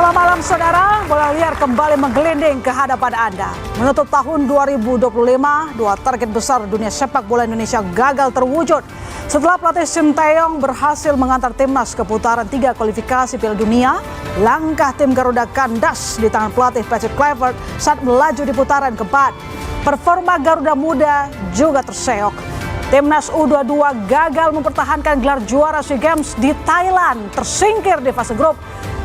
Selamat malam saudara, bola liar kembali menggelinding ke hadapan Anda. Menutup tahun 2025, dua target besar dunia sepak bola Indonesia gagal terwujud. Setelah pelatih Sinteyong berhasil mengantar timnas ke putaran 3 kualifikasi Piala Dunia, langkah tim Garuda kandas di tangan pelatih Patrick Kluivert saat melaju di putaran keempat. Performa Garuda Muda juga terseok. Timnas U22 gagal mempertahankan gelar juara SEA Games di Thailand, tersingkir di fase grup.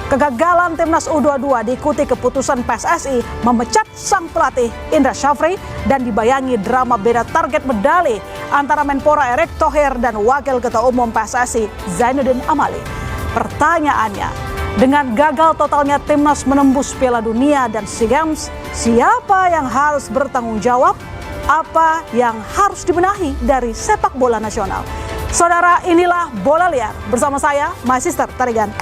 Kegagalan Timnas U22 diikuti keputusan PSSI memecat sang pelatih Indra Syafri dan dibayangi drama beda target medali antara Menpora Erick Thohir dan Wakil Ketua Umum PSSI Zainuddin Amali. Pertanyaannya, dengan gagal totalnya Timnas menembus Piala Dunia dan SEA Games, siapa yang harus bertanggung jawab? Apa yang harus dibenahi dari sepak bola nasional? Saudara, inilah Bola Liar bersama saya, My Sister Tarigan.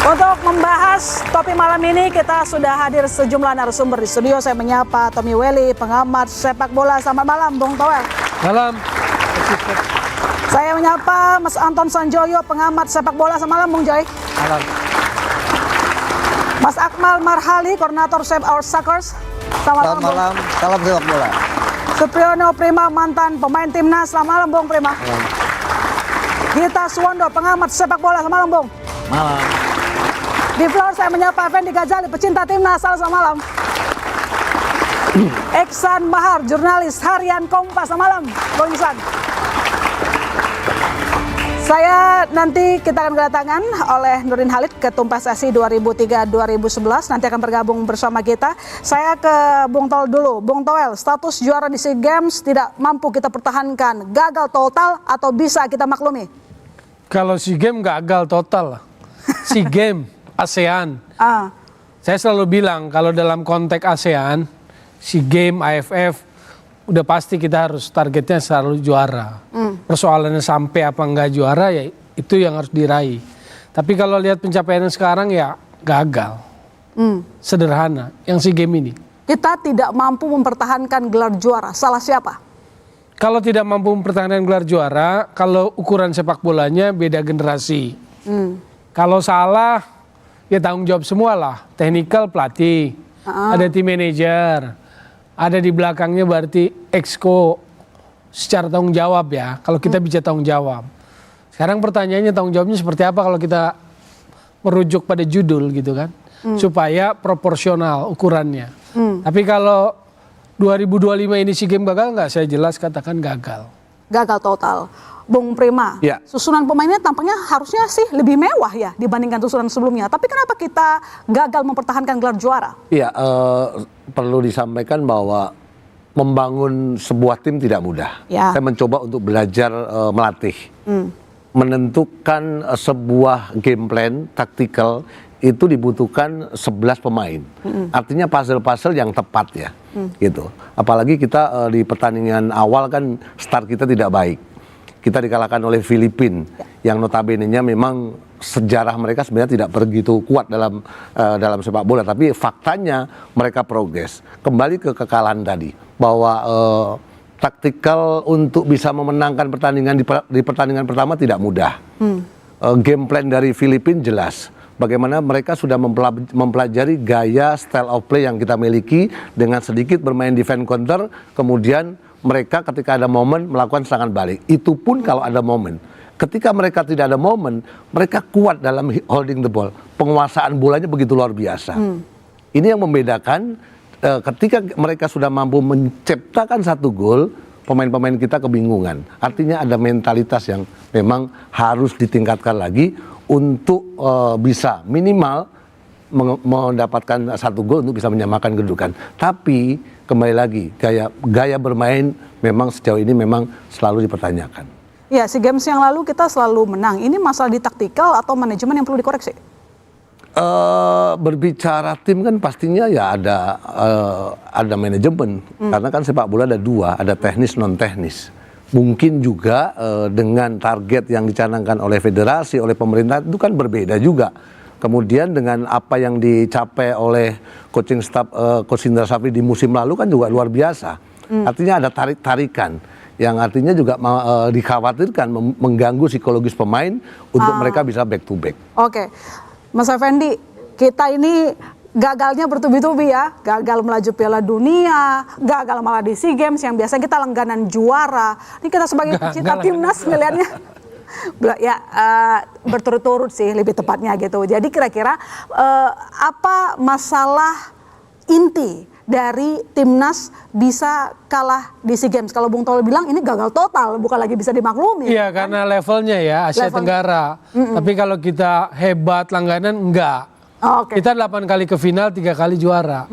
Untuk membahas topik malam ini, kita sudah hadir sejumlah narasumber di studio. Saya menyapa Tommy Welly, pengamat sepak bola. Selamat malam, Bung Toel. Malam. Saya menyapa Mas Anton Sanjoyo, pengamat sepak bola. Selamat malam, Bung Joy. Malam. Mas Akmal Marhali, koordinator Save Our Suckers. Selamat malam, salam sepak bola. Supriyono Prima, mantan pemain timnas. Selamat malam, Bung Prima. Malam. Gita Suwondo, pengamat sepak bola. Selamat malam, Bung. Malam. Di floor saya menyapa Effendi Ghazali, pecinta timnas. Selamat malam. Iksan Mahar, jurnalis harian Kompas. Selamat malam, Bung Iksan. Saya nanti kita akan kedatangan oleh Nurdin Halid, Ketum PSSI 2003-2011, nanti akan bergabung bersama kita. Saya ke Bung Toel dulu. Bung Toel, status juara di SEA Games tidak mampu kita pertahankan, gagal total atau bisa kita maklumi? Kalau SEA Games gagal total. SEA Games, ASEAN. Saya selalu bilang kalau dalam konteks ASEAN, SEA Games, AFF, udah pasti kita harus targetnya selalu juara. Persoalannya sampai apa enggak juara ya itu yang harus diraih. Tapi kalau lihat pencapaian sekarang ya gagal. Sederhana yang SEA Games ini. Kita tidak mampu mempertahankan gelar juara. Salah siapa? Kalau tidak mampu mempertahankan gelar juara, kalau ukuran sepak bolanya beda generasi. Kalau salah ya tanggung jawab semua lah. Technical pelatih, ada tim manajer. Ada di belakangnya berarti exco secara tanggung jawab ya. Kalau kita bicara tanggung jawab. Sekarang pertanyaannya tanggung jawabnya seperti apa kalau kita merujuk pada judul gitu kan. Supaya proporsional ukurannya. Tapi kalau 2025 ini SEA Games gagal nggak? Saya jelas katakan gagal. Gagal total. Bung Prima, Ya. susunan pemainnya tampaknya harusnya sih lebih mewah ya dibandingkan susunan sebelumnya. Tapi kenapa kita gagal mempertahankan gelar juara? Iya, perlu disampaikan bahwa membangun sebuah tim tidak mudah. Ya. Saya mencoba untuk belajar melatih, menentukan sebuah game plan taktikal itu dibutuhkan 11 pemain. Artinya puzzle-puzzle yang tepat ya, gitu. Apalagi kita di pertandingan awal kan start kita tidak baik. Kita dikalahkan oleh Filipina yang notabene-nya memang sejarah mereka sebenarnya tidak begitu kuat dalam sepak bola, tapi faktanya mereka progres. Kembali ke kekalahan tadi bahwa taktikal untuk bisa memenangkan pertandingan di pertandingan pertama tidak mudah. Game plan dari Filipina jelas. Bagaimana mereka sudah mempelajari gaya style of play yang kita miliki dengan sedikit bermain defense counter, kemudian mereka ketika ada momen melakukan serangan balik. Itu pun kalau ada momen. Ketika mereka tidak ada momen, mereka kuat dalam holding the ball. Penguasaan bolanya begitu luar biasa. Ini yang membedakan ketika mereka sudah mampu menciptakan satu gol, pemain-pemain kita kebingungan. Artinya ada mentalitas yang memang harus ditingkatkan lagi untuk bisa minimal mendapatkan satu gol untuk bisa menyamakan kedudukan. Tapi kembali lagi gaya bermain memang sejauh ini memang selalu dipertanyakan. Ya, SEA Games yang lalu kita selalu menang. Ini masalah di taktikal atau manajemen yang perlu dikoreksi? Berbicara tim kan pastinya ya ada manajemen. Karena kan sepak bola ada dua, ada teknis non teknis. Mungkin juga dengan target yang dicanangkan oleh federasi, oleh pemerintah itu kan berbeda juga. Kemudian dengan apa yang dicapai oleh coaching staff Coach Indra Syafri di musim lalu kan juga luar biasa. Artinya ada tarik-tarikan. yang artinya juga dikhawatirkan mengganggu psikologis pemain untuk mereka bisa back to back. Oke, Mas Effendi, kita ini gagalnya bertubi-tubi ya, gagal melaju Piala Dunia, gagal malah di SEA Games yang biasanya kita langganan juara. Ini kita sebagai pecinta timnas ngelihatnya ya berturut-turut sih lebih tepatnya gitu. Jadi kira-kira apa masalah inti dari timnas bisa kalah di SEA Games? Kalau Bung Toel bilang ini gagal total, bukan lagi bisa dimaklumi. Iya, kan? Karena levelnya ya Asia Tenggara. Tapi kalau kita hebat langganan, enggak. Oh, okay. Kita 8 kali ke final, 3 kali juara.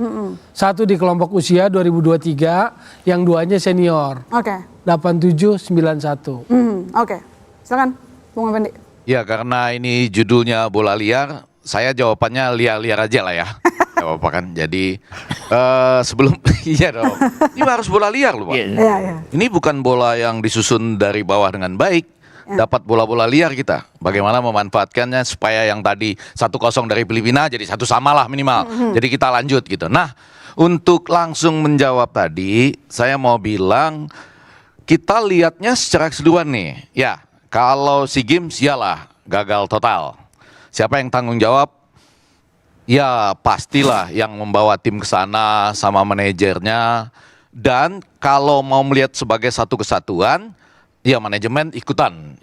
Satu di kelompok usia 2023, yang duanya senior. Oke. 87, 91. Oke. Silakan, Bung Effendi. Ya, karena ini judulnya bola liar, saya jawabannya liar-liar aja lah ya. Gak apa-apa kan. Jadi sebelum iya dong. Ini harus bola liar loh, Pak. Iya, iya. Ini bukan bola yang disusun dari bawah dengan baik. Dapat bola-bola liar kita. Bagaimana memanfaatkannya supaya yang tadi 1-0 dari Filipina jadi 1 sama lah minimal. Jadi kita lanjut gitu. Nah, untuk langsung menjawab tadi, saya mau bilang kita lihatnya secara keseluruhan nih. Ya, kalau SEA Games iyalah gagal total. Siapa yang tanggung jawab? Ya pastilah yang membawa tim ke sana sama manajernya. Dan kalau mau melihat sebagai satu kesatuan, ya manajemen ikutan.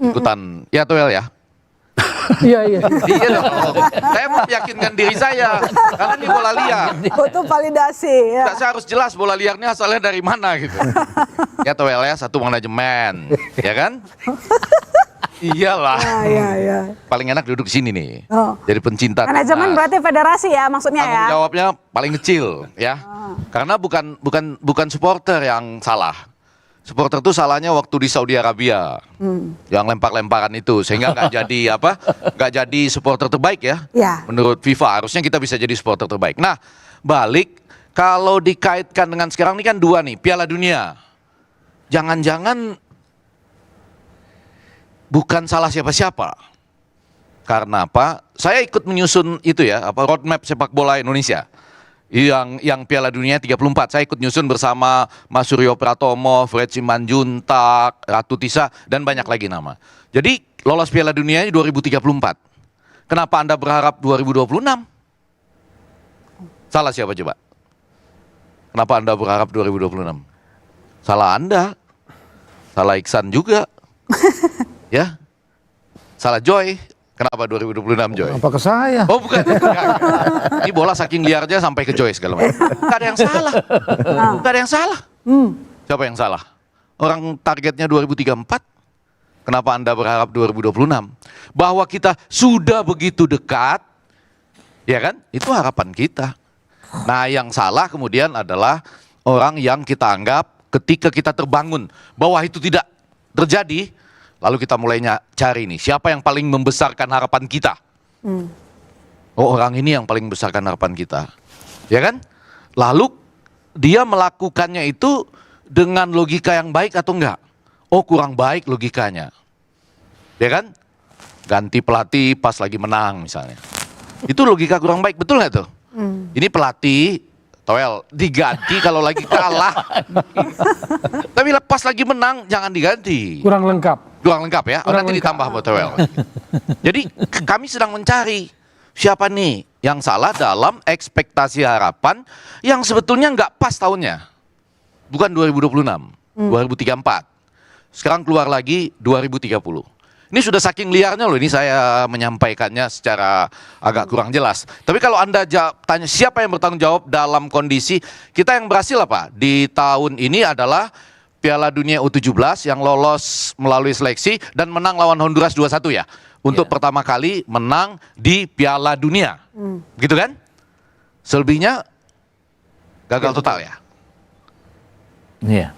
Ya Toel ya. Iya, iya. Iya dong. Saya mau meyakinkan diri saya karena ini bola liar. Butuh validasi ya. Saya harus jelas bola liarnya asalnya dari mana gitu. Ya Toel ya, satu manajemen, ya kan? Iyalah. Iya. Paling enak duduk di sini nih. Oh. Jadi pencinta. Manajemen berarti federasi ya maksudnya ya. Tanggung jawabnya paling kecil ya. Karena bukan supporter yang salah. Supporter itu salahnya waktu di Saudi Arabia. Yang lempar-lemparan itu sehingga nggak jadi nggak jadi supporter terbaik ya. Ya. Menurut FIFA harusnya kita bisa jadi supporter terbaik. Nah, balik kalau dikaitkan dengan sekarang ini kan 2 nih, Piala Dunia. Jangan-jangan bukan salah siapa-siapa. Karena apa? Saya ikut menyusun itu ya, roadmap sepak bola Indonesia. Yang Piala Dunia 34, saya ikut nyusun bersama Mas Suryo Pratomo, Fred Simanjuntak, Ratu Tisa, dan banyak lagi nama. Jadi lolos Piala Dunia ini 2034. Kenapa Anda berharap 2026? Salah siapa coba? Kenapa Anda berharap 2026? Salah Anda. Salah Iksan juga. Ya. Salah Joy. Kenapa 2026 Joy? Apa ke saya? Oh bukan. Ini bola saking liarnya sampai ke Joy segala macam. Gak ada yang salah. Gak ada yang salah. Siapa yang salah? Orang targetnya 2034. Kenapa Anda berharap 2026? Bahwa kita sudah begitu dekat, ya kan? Itu harapan kita. Nah yang salah kemudian adalah orang yang kita anggap ketika kita terbangun bahwa itu tidak terjadi, lalu kita mulai cari nih, siapa yang paling membesarkan harapan kita? Oh orang ini yang paling membesarkan harapan kita. Ya kan? Lalu dia melakukannya itu dengan logika yang baik atau enggak? Oh kurang baik logikanya. Ya kan? Ganti pelatih pas lagi menang misalnya. Itu logika kurang baik, betul nggak tuh? Ini pelatih, Toel, diganti kalau lagi kalah. Tapi pas lagi menang jangan diganti. Kurang lengkap. Kurang lengkap ya, nanti ditambah buat Toel. Jadi kami sedang mencari siapa nih yang salah dalam ekspektasi harapan yang sebetulnya nggak pas tahunnya. Bukan 2026, 2034. Sekarang keluar lagi 2030. Ini sudah saking liarnya loh, ini saya menyampaikannya secara agak kurang jelas. Tapi kalau Anda tanya siapa yang bertanggung jawab dalam kondisi, kita yang berhasil apa? Di tahun ini adalah Piala Dunia U17 yang lolos melalui seleksi dan menang lawan Honduras 2-1 ya. Untuk pertama kali menang di Piala Dunia. Gitu kan? Selebihnya gagal total ya? Iya.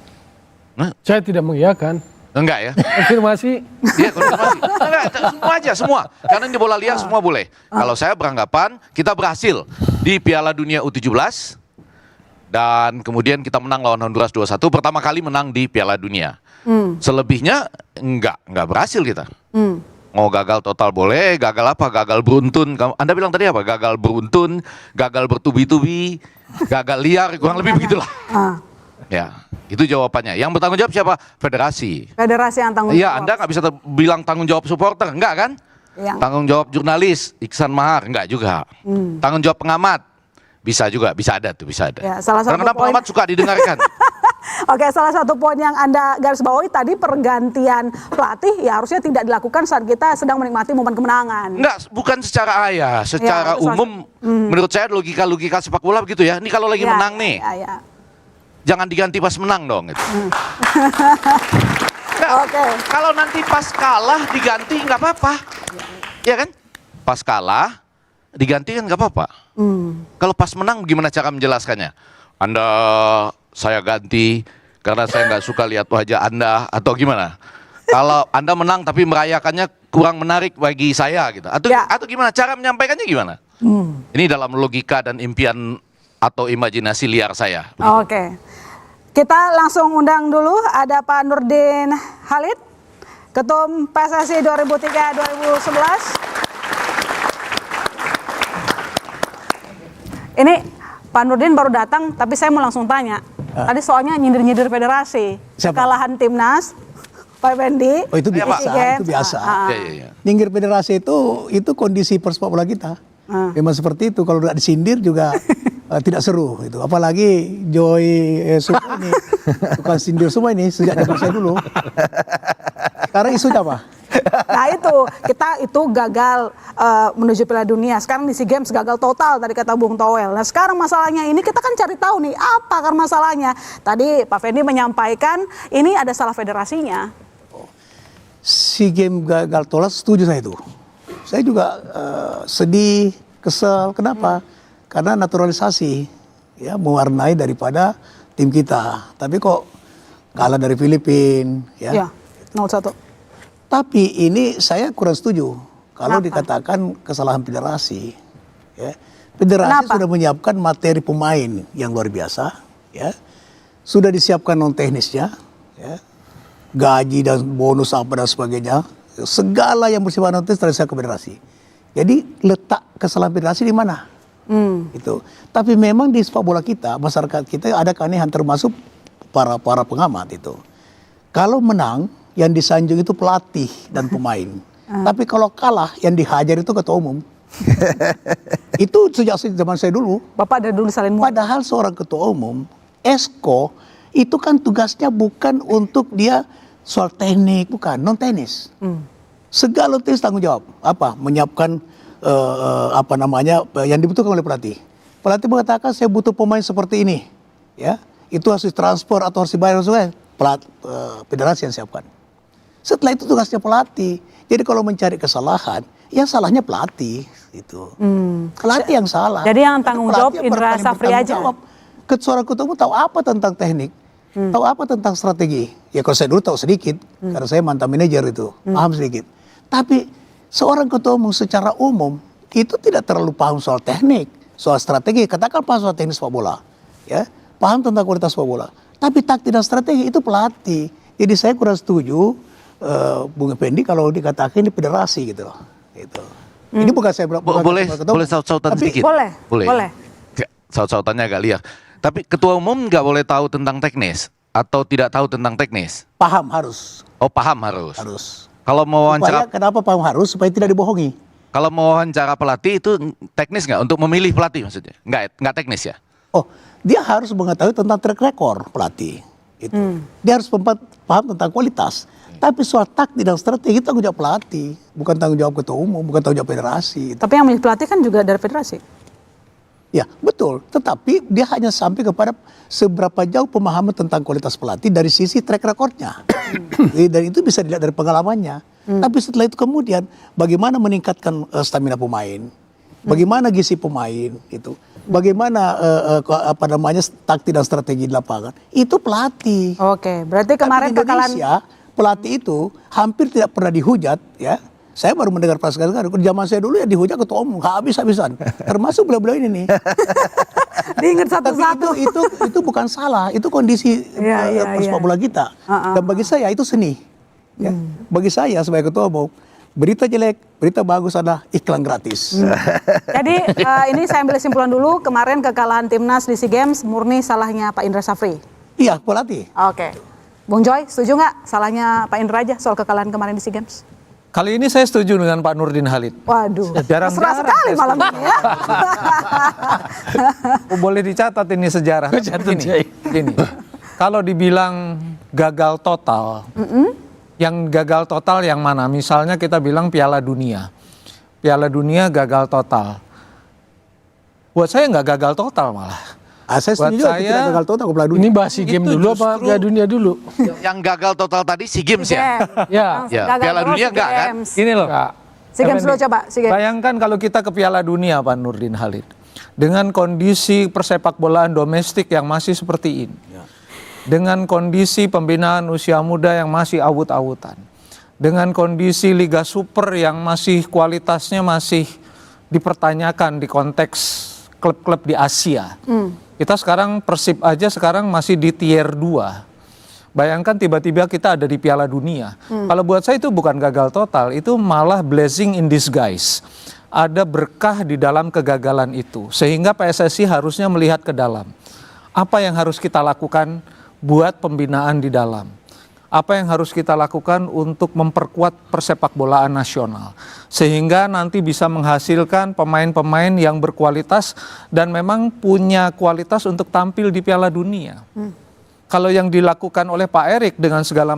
Saya tidak mengiyakan. Enggak ya? Konfirmasi. Iya konfirmasi. Enggak, semua aja, semua. Karena ini bola liar semua boleh. Kalau saya beranggapan kita berhasil di Piala Dunia U17 dan kemudian kita menang lawan Honduras 2-1. Pertama kali menang di Piala Dunia. Selebihnya enggak berhasil kita. Mau gagal total boleh, gagal apa? Gagal beruntun. Anda bilang tadi apa? Gagal beruntun, gagal bertubi-tubi, gagal liar, kurang lebih begitulah. Ya. Itu jawabannya. Yang bertanggung jawab siapa? Federasi. Federasi yang tanggung Iya, jawab. Anda nggak bisa bilang tanggung jawab supporter, enggak kan? Yang- Tanggung jawab jurnalis, Iksan Mahar, enggak juga. Tanggung jawab pengamat, bisa juga, bisa ada tuh, bisa ada. Ya, salah satu Karena poin- pengamat suka didengarkan. Oke, salah satu poin yang Anda garis bawahi tadi pergantian pelatih ya harusnya tidak dilakukan saat kita sedang menikmati momen kemenangan. Enggak, bukan secara ayah, secara itu umum. Menurut saya logika sepak bola begitu ya. Ini kalau lagi Ya, menang nih, ya. jangan diganti pas menang dong. Gitu. Nggak, Oke. kalau nanti pas kalah diganti nggak apa-apa, ya kan? Pas kalah diganti kan nggak apa-apa. Kalau pas menang gimana cara menjelaskannya? Anda saya ganti karena saya nggak suka lihat wajah Anda atau gimana? Kalau Anda menang tapi merayakannya kurang menarik bagi saya gitu. Ya. Atau gimana? Cara menyampaikannya gimana? Ini dalam logika dan impian atau imajinasi liar saya. Oke. Kita langsung undang dulu ada Pak Nurdin Halid, Ketum PSSI 2003-2011. Ini Pak Nurdin baru datang, tapi saya mau langsung tanya. Tadi soalnya nyindir-nyindir federasi. Siapa? Kekalahan timnas, Pak Fendi. Oh itu Iya, Pak. biasa, Games. itu biasa. Iya, iya, iya. Nyinggir federasi itu kondisi persepak bola kita. Memang seperti itu. Kalau nggak disindir juga tidak seru. Itu. Apalagi Joy semua ini bukan sindir semua ini sejak zaman saya dulu. Sekarang isunya apa? Nah itu gagal menuju Piala Dunia. Sekarang di SEA Games gagal total tadi kata Bung Toel. Nah sekarang masalahnya ini kita kan cari tahu nih apa kan masalahnya. Tadi Pak Fendi menyampaikan ini ada salah federasinya. SEA Games gagal total, setuju saya itu. Saya juga sedih, kesel. Kenapa? Karena naturalisasi ya mewarnai daripada tim kita. Tapi kok kalah dari Filipina Ya, ya. 0-1. Tapi ini saya kurang setuju kalau Kenapa? dikatakan kesalahan federasi. Ya. Federasi Kenapa? sudah menyiapkan materi pemain yang luar biasa, ya. Sudah disiapkan non teknisnya, ya. Gaji dan bonus apa dan sebagainya, segala yang bersifat non teknis telah disiapkan federasi. Jadi letak kesalahan federasi di mana? Itu. Tapi memang di sepak bola kita, masyarakat kita ada keanehan termasuk para pengamat itu. Kalau menang yang disanjung itu pelatih dan pemain. Tapi kalau kalah yang dihajar itu ketua umum. Itu sejak zaman saya dulu. Bapak dari dulu salin muat. Padahal seorang ketua umum, Esko, itu kan tugasnya bukan untuk dia soal teknik, bukan, non teknis. Segala teknis tanggung jawab. Apa? Menyiapkan yang dibutuhkan oleh pelatih. Pelatih mengatakan saya butuh pemain seperti ini. Ya, itu harus ditransfer atau harus dibayar sesuai. Federasi yang siapkan. Setelah itu tugasnya pelatih. Jadi kalau mencari kesalahan, yang salahnya pelatih itu. Pelatih yang salah. Jadi yang tanggung jawab Pelatih yang Indra paling Safri bertanggung aja. jawab. Seorang ketua umum tahu apa tentang teknik, tahu apa tentang strategi. Ya kalau saya dulu tahu sedikit, karena saya mantan manajer itu, paham sedikit. Tapi seorang ketua umum secara umum itu tidak terlalu paham soal teknik, soal strategi. Katakan paham soal teknis sepak bola, ya, paham tentang kualitas sepak bola. Tapi taktik dan strategi itu pelatih. Jadi saya kurang setuju Bung Effendi kalau dikatakan ini federasi gitu loh. Gitu. Ini bukan saya bukan Boleh ketua umum. saut-sautan Tapi- sedikit? Boleh. Saut-sautannya agak liar. Tapi ketua umum nggak boleh tahu tentang teknis atau tidak tahu tentang teknis? Paham harus. Oh, paham harus. Harus. Kalau mau wawancara, Supaya, kenapa paham harus? Supaya tidak dibohongi. kalau mau wawancara pelatih itu teknis nggak untuk memilih pelatih maksudnya? Nggak teknis ya? Oh, dia harus mengetahui tentang track record pelatih. Itu. Dia harus paham tentang kualitas. Tapi soal taktik dan strategi itu tanggung jawab pelatih, bukan tanggung jawab ketua umum, bukan tanggung jawab federasi. Tapi yang milih pelatih kan juga dari federasi. Ya, betul. Tetapi dia hanya sampai kepada seberapa jauh pemahaman tentang kualitas pelatih dari sisi track recordnya. Dan itu bisa dilihat dari pengalamannya. Tapi setelah itu kemudian bagaimana meningkatkan stamina pemain, bagaimana gizi pemain itu, bagaimana taktik dan strategi di lapangan, itu pelatih. Oke, berarti Tapi kemarin di kekalahan Indonesia, pelatih itu hampir tidak pernah dihujat, ya. Saya baru mendengar pas sekali-kali. Zaman saya dulu ya dihujat ketua umum, habis-habisan. Termasuk beliau-beliau ini nih. diingat Tapi satu-satu. itu bukan salah, itu kondisi Iya. sepak bola kita. Dan bagi saya itu seni. Ya. Bagi saya sebagai ketua umum, berita jelek, berita bagus adalah iklan gratis. Jadi ini saya ambil kesimpulan dulu, kemarin kekalahan timnas di SEA Games murni salahnya Pak Indra Safri. Iya, pelatih. Oke. Bung Joy, setuju nggak salahnya Pak Indra aja soal kekalahan kemarin di SEA Games? Kali ini saya setuju dengan Pak Nurdin Halid. Waduh, Jarang-jarang mesra sekali saya malam ini ya. Boleh dicatat ini sejarah. Gini, kalau dibilang gagal total, yang gagal total yang mana? Misalnya kita bilang Piala Dunia. Piala Dunia gagal total. Buat saya nggak gagal total malah. Saya Buat setuju saya, tidak gagal total ke Piala Dunia. Ini bahas SEA Games Itu dulu apa justru- Piala Dunia dulu? Yang gagal total tadi SEA Games ya? Ya. Ya, Gagal Piala terus Dunia SEA enggak kan? Games. Gini loh. Enggak. SEA Games dulu Effendi, coba, SEA Games. Bayangkan kalau kita ke Piala Dunia Pak Nurdin Halid. Dengan kondisi persepak bolaan domestik yang masih seperti ini. Dengan kondisi pembinaan usia muda yang masih awut-awutan. Dengan kondisi Liga Super yang masih kualitasnya masih dipertanyakan di konteks klub-klub di Asia. Kita sekarang Persib aja sekarang masih di tier 2. Bayangkan tiba-tiba kita ada di Piala Dunia. Kalau buat saya itu bukan gagal total, itu malah blessing in disguise. Ada berkah di dalam kegagalan itu. Sehingga PSSI harusnya melihat ke dalam. Apa yang harus kita lakukan buat pembinaan di dalam? Apa yang harus kita lakukan untuk memperkuat persepak bolaan nasional? Sehingga nanti bisa menghasilkan pemain-pemain yang berkualitas dan memang punya kualitas untuk tampil di Piala Dunia. Kalau yang dilakukan oleh Pak Erik dengan segala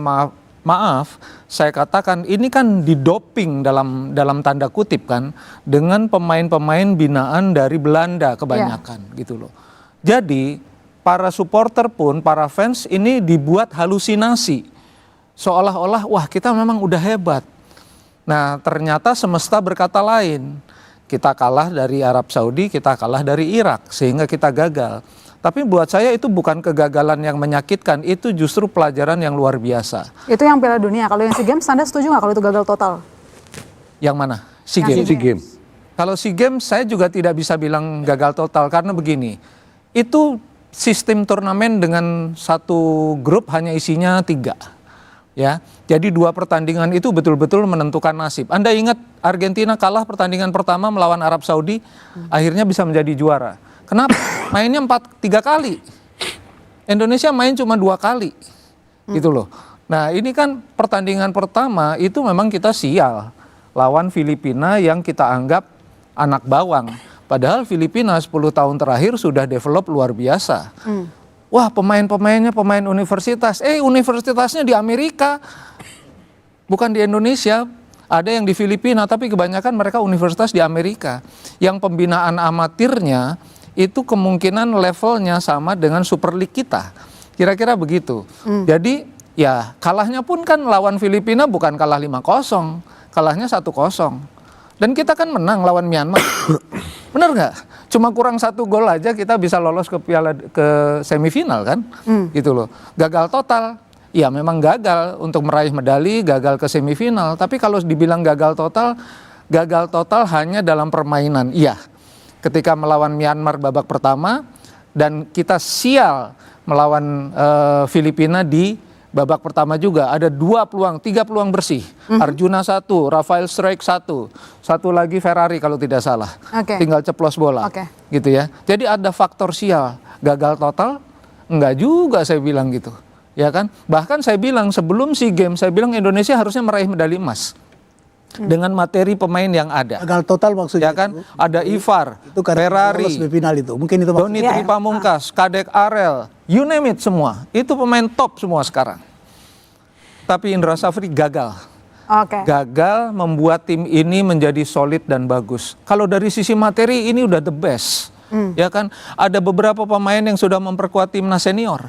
maaf, saya katakan ini kan didoping dalam tanda kutip kan dengan pemain-pemain binaan dari Belanda kebanyakan gitu loh. Jadi para supporter pun, para fans ini dibuat halusinasi seolah-olah wah kita memang udah hebat. Nah ternyata semesta berkata lain. Kita kalah dari Arab Saudi, kita kalah dari Irak sehingga kita gagal. Tapi buat saya itu bukan kegagalan yang menyakitkan, itu justru pelajaran yang luar biasa. Itu yang Piala Dunia. Kalau yang SEA Games, Anda setuju nggak kalau itu gagal total? Yang mana? SEA Yang Games. SEA Games. Kalau SEA Games saya juga tidak bisa bilang gagal total karena begini. Itu sistem turnamen dengan satu grup hanya isinya 3. Ya. Jadi 2 pertandingan itu betul-betul menentukan nasib. Anda ingat Argentina kalah pertandingan pertama melawan Arab Saudi, akhirnya bisa menjadi juara. Kenapa? Mainnya 3 kali. Indonesia main cuma 2 kali. Gitu loh. Nah ini kan pertandingan pertama itu memang kita sial. Lawan Filipina yang kita anggap anak bawang. Padahal Filipina 10 tahun terakhir sudah develop luar biasa. Wah pemain-pemainnya pemain universitas. Universitasnya di Amerika. Bukan di Indonesia. Ada yang di Filipina tapi kebanyakan mereka universitas di Amerika. Yang pembinaan amatirnya itu kemungkinan levelnya sama dengan Super League kita. Kira-kira begitu. Jadi ya kalahnya pun kan lawan Filipina bukan kalah 5-0, kalahnya 1-0. Dan kita kan menang lawan Myanmar. Bener nggak? Cuma kurang 1 gol aja kita bisa lolos ke semifinal kan? Gitu loh. Gagal total. Ya memang gagal untuk meraih medali, gagal ke semifinal. Tapi kalau dibilang gagal total hanya dalam permainan. Iya. Ketika melawan Myanmar babak pertama dan kita sial melawan Filipina di babak pertama juga ada 3 peluang bersih. Arjuna 1, Rafael Strike 1, satu lagi Ferrari kalau tidak salah. Tinggal ceplos bola. Gitu ya. Jadi ada faktor sial. Gagal total? Enggak juga saya bilang gitu. Ya kan? Bahkan saya bilang sebelum SEA Games saya bilang Indonesia harusnya meraih medali emas. Dengan materi pemain yang ada. Gagal total maksudnya. Ya kan? Ada Ivar, itu Ferrari, semifinal itu. Mungkin itu Doni Tri Pamungkas, Kadek Arel, you name it semua. Itu pemain top semua sekarang. Tapi Indra Safri gagal. Gagal membuat tim ini menjadi solid dan bagus. Kalau dari sisi materi ini udah the best. Ya kan? Ada beberapa pemain yang sudah memperkuat timnas senior.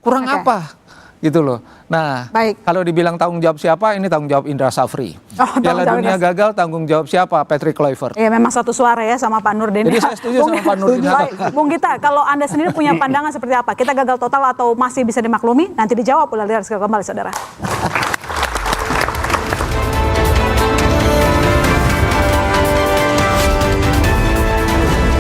Kurang apa? Gitu loh. Nah, kalau dibilang tanggung jawab siapa, ini tanggung jawab Indra Safri. Piala Dunia gagal, tanggung jawab siapa? Patrick Kluivert. Iya memang satu suara ya sama Pak Nurdin. Jadi saya setuju sama Pak Nurdin. Bung Gita, kalau Anda sendiri punya pandangan seperti apa? Kita gagal total atau masih bisa dimaklumi? Nanti dijawab oleh Liar Kembali, saudara.